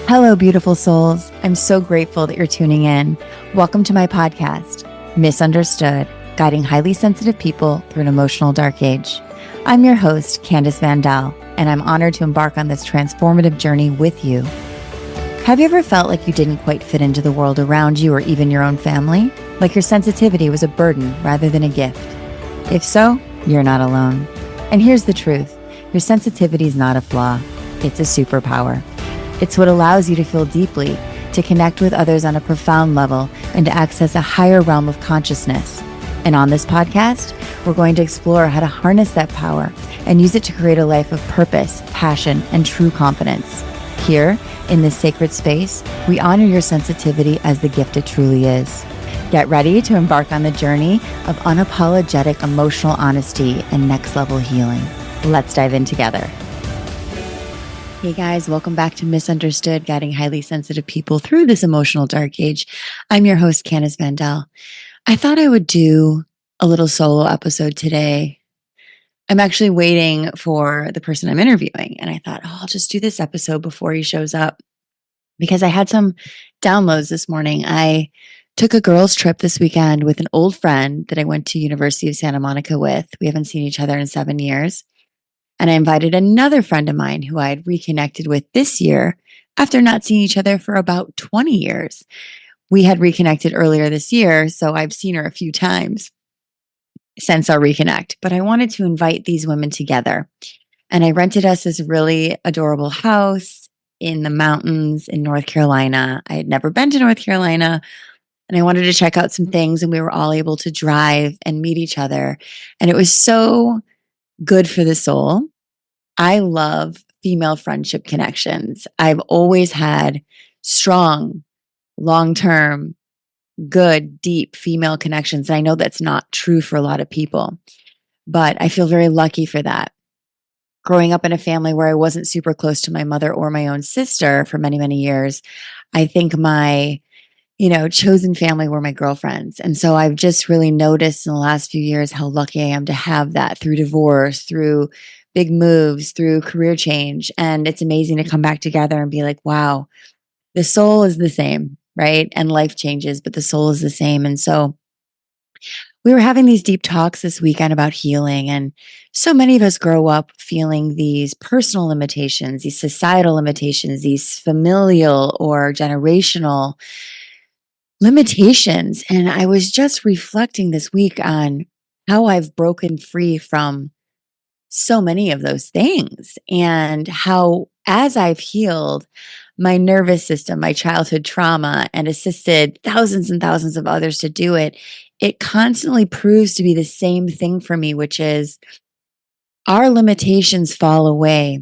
Hello, beautiful souls. I'm so grateful that you're tuning in. Welcome to my podcast, Misunderstood, guiding highly sensitive people through an emotional dark age. I'm your host, Candice Vandal, and I'm honored to embark on this transformative journey with you. Have you ever felt like you didn't quite fit into the world around you or even your own family? Like your sensitivity was a burden rather than a gift? If so, you're not alone. And here's the truth. Your sensitivity is not a flaw. It's a superpower. It's what allows you to feel deeply, to connect with others on a profound level, and to access a higher realm of consciousness. And on this podcast, we're going to explore how to harness that power and use it to create a life of purpose, passion, and true confidence. Here, in this sacred space, we honor your sensitivity as the gift it truly is. Get ready to embark on the journey of unapologetic emotional honesty and next level healing. Let's dive in together. Hey guys, welcome back to Misunderstood, guiding highly sensitive people through this emotional dark age. I'm your host, Candice Vandal. I thought I would do a little solo episode today. I'm actually waiting for the person I'm interviewing, and I thought, I'll just do this episode before he shows up because I had some downloads this morning. I took a girls' trip this weekend with an old friend that I went to University of Santa Monica with. We haven't seen each other in 7 years. And I invited another friend of mine who I had reconnected with this year after not seeing each other for about 20 years. We had reconnected earlier this year, so I've seen her a few times since our reconnect. But I wanted to invite these women together. And I rented us this really adorable house in the mountains in North Carolina. I had never been to North Carolina, and I wanted to check out some things, and we were all able to drive and meet each other. And it was so good for the soul. I love female friendship connections. I've always had strong, long-term, good, deep female connections. And I know that's not true for a lot of people, but I feel very lucky for that. Growing up in a family where I wasn't super close to my mother or my own sister for many, many years, I think my chosen family were my girlfriends. And so I've just really noticed in the last few years how lucky I am to have that through divorce, through big moves, through career change. And it's amazing to come back together and be like, wow, the soul is the same, right? And life changes, but the soul is the same. And so we were having these deep talks this weekend about healing. And so many of us grow up feeling these personal limitations, these societal limitations, these familial or generational limitations. And I was just reflecting this week on how I've broken free from so many of those things and how, as I've healed my nervous system, my childhood trauma, and assisted thousands and thousands of others to do it, it constantly proves to be the same thing for me, which is our limitations fall away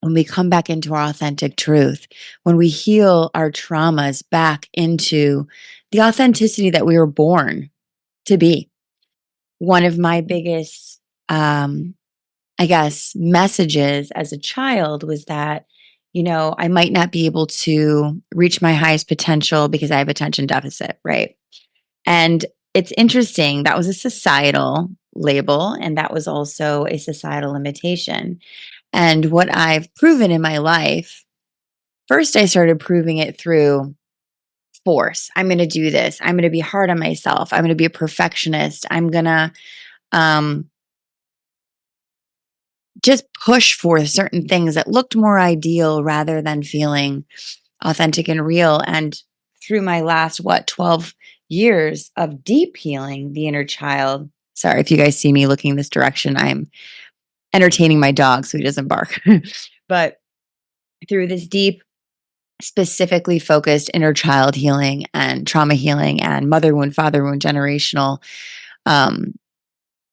when we come back into our authentic truth, when we heal our traumas back into the authenticity that we were born to be. One of my biggest, messages as a child was that, I might not be able to reach my highest potential because I have attention deficit, right? And it's interesting. That was a societal label, and that was also a societal limitation. And what I've proven in my life, first, I started proving it through force. I'm going to do this. I'm going to be hard on myself. I'm going to be a perfectionist. I'm going to um, just push for certain things that looked more ideal rather than feeling authentic and real. And through my last, 12 years of deep healing the inner child. Sorry if you guys see me looking this direction. I'm entertaining my dog so he doesn't bark. But through this deep, specifically focused inner child healing and trauma healing and mother wound, father wound, generational um,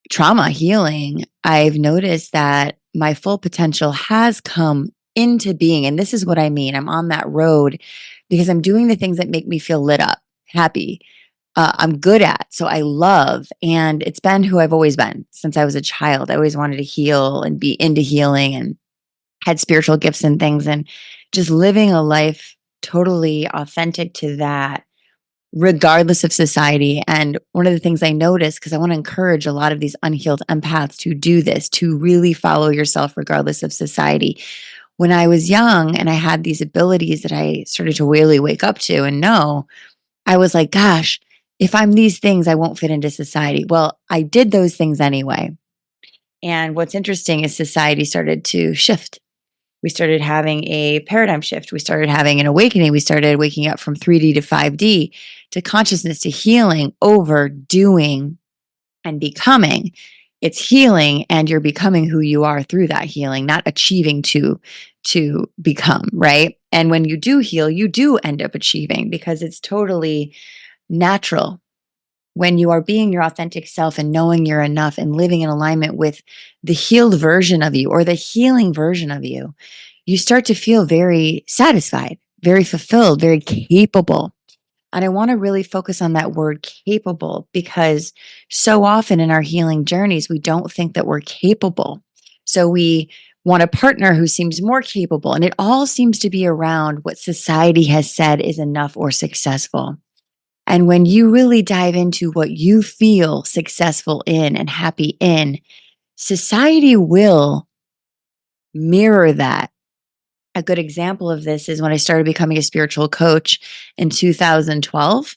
trauma healing, I've noticed that my full potential has come into being. And this is what I mean. I'm on that road because I'm doing the things that make me feel lit up, happy. I'm good at, so I love, and it's been who I've always been since I was a child. I always wanted to heal and be into healing and had spiritual gifts and things, and just living a life totally authentic to that, regardless of society. And one of the things I noticed, because I want to encourage a lot of these unhealed empaths to do this, to really follow yourself regardless of society. when I was young and I had these abilities that I started to really wake up to and know, I was like, gosh, if I'm these things, I won't fit into society. Well, I did those things anyway. And what's interesting is society started to shift. We started having a paradigm shift. We started having an awakening. We started waking up from 3D to 5D to consciousness to healing, over doing and becoming. It's healing and you're becoming who you are through that healing, not achieving to become, right? And when you do heal, you do end up achieving because it's totally natural. When you are being your authentic self and knowing you're enough and living in alignment with the healed version of you or the healing version of you, you start to feel very satisfied, very fulfilled, very capable. And I want to really focus on that word capable because so often in our healing journeys, we don't think that we're capable. So we want a partner who seems more capable. And it all seems to be around what society has said is enough or successful. And when you really dive into what you feel successful in and happy in, society will mirror that. A good example of this is when I started becoming a spiritual coach in 2012.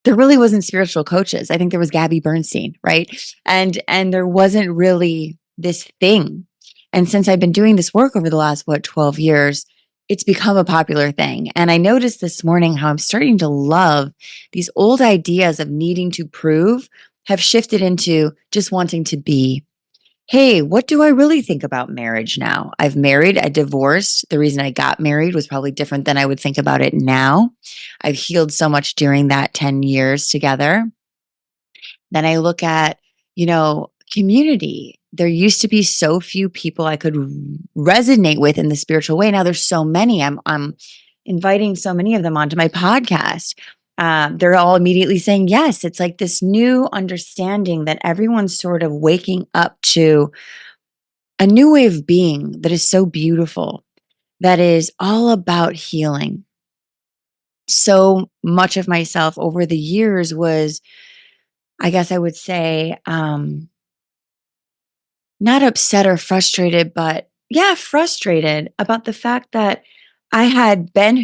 There really wasn't spiritual coaches. I think there was Gabby Bernstein, right? And there wasn't really this thing. And since I've been doing this work over the last 12 years, it's become a popular thing. And I noticed this morning how I'm starting to love these old ideas of needing to prove have shifted into just wanting to be. Hey, what do I really think about marriage now? I've married, I divorced. The reason I got married was probably different than I would think about it now. I've healed so much during that 10 years together. Then I look at, community. There used to be so few people I could resonate with in the spiritual way. Now there's so many. I'm inviting so many of them onto my podcast. They're all immediately saying yes. It's like this new understanding that everyone's sort of waking up to a new way of being that is so beautiful, that is all about healing. So much of myself over the years was, I guess I would say, not upset or frustrated, but yeah, frustrated about the fact that I had been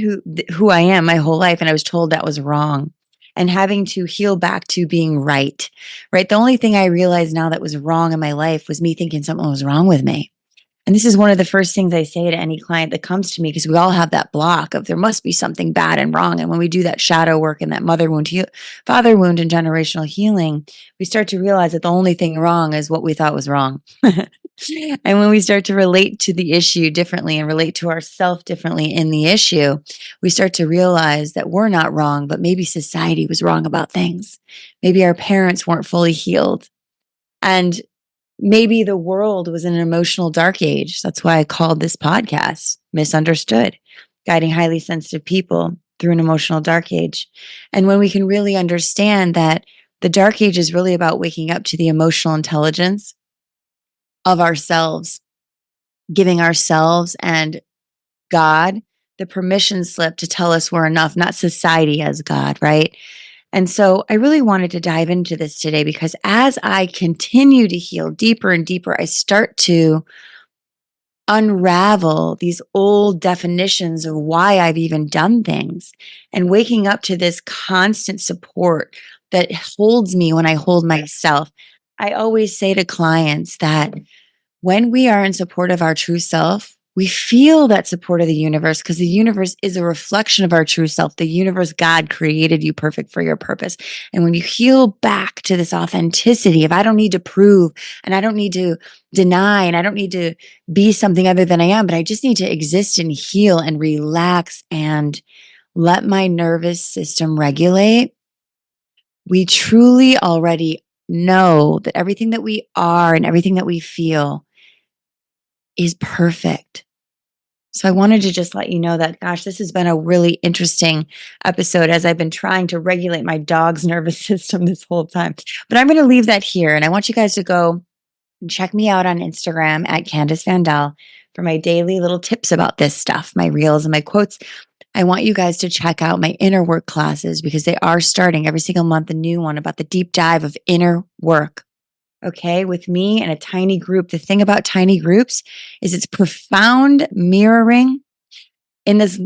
who I am my whole life, and I was told that was wrong, and having to heal back to being right. Right. The only thing I realized now that was wrong in my life was me thinking something was wrong with me. And this is one of the first things I say to any client that comes to me, because we all have that block of there must be something bad and wrong. And when we do that shadow work and that father wound and generational healing, we start to realize that the only thing wrong is what we thought was wrong. And when we start to relate to the issue differently and relate to ourselves differently in the issue, we start to realize that we're not wrong, but maybe society was wrong about things. Maybe our parents weren't fully healed. And maybe the world was in an emotional dark age. That's why I called this podcast Misunderstood, guiding highly sensitive people through an emotional dark age. And when we can really understand that the dark age is really about waking up to the emotional intelligence of ourselves, giving ourselves and God the permission slip to tell us we're enough, not society as God, right? And so I really wanted to dive into this today because as I continue to heal deeper and deeper, I start to unravel these old definitions of why I've even done things, and waking up to this constant support that holds me when I hold myself. I always say to clients that when we are in support of our true self, we feel that support of the universe because the universe is a reflection of our true self. The universe, God created you perfect for your purpose. And when you heal back to this authenticity of I don't need to prove and I don't need to deny and I don't need to be something other than I am, but I just need to exist and heal and relax and let my nervous system regulate, we truly already know that everything that we are and everything that we feel is perfect. So I wanted to just let you know that, gosh, this has been a really interesting episode as I've been trying to regulate my dog's nervous system this whole time. But I'm going to leave that here. And I want you guys to go and check me out on Instagram at Candice Vandal for my daily little tips about this stuff, my reels and my quotes. I want you guys to check out my inner work classes because they are starting every single month, a new one about the deep dive of inner work. okay, with me and a tiny group. The thing about tiny groups is it's profound mirroring. In this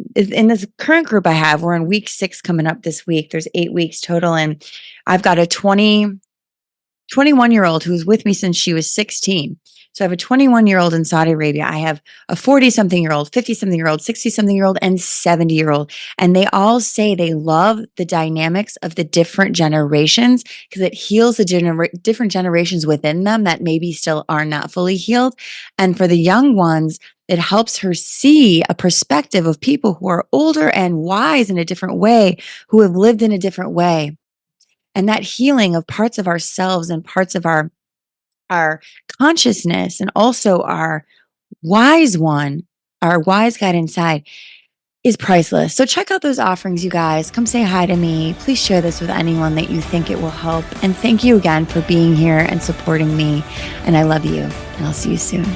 current group I have, we're in week 6 coming up this week. There's 8 weeks total, and I've got a 21-year-old who's with me since she was 16. So I have a 21-year-old in Saudi Arabia. I have a 40-something-year-old, 50-something-year-old, 60-something-year-old, and 70-year-old. And they all say they love the dynamics of the different generations because it heals the different generations within them that maybe still are not fully healed. And for the young ones, it helps her see a perspective of people who are older and wise in a different way, who have lived in a different way. And that healing of parts of ourselves and parts of our consciousness and also our wise one, our wise guide inside is priceless. So check out those offerings, you guys. Come say hi to me. Please share this with anyone that you think it will help. And thank you again for being here and supporting me. And I love you. And I'll see you soon.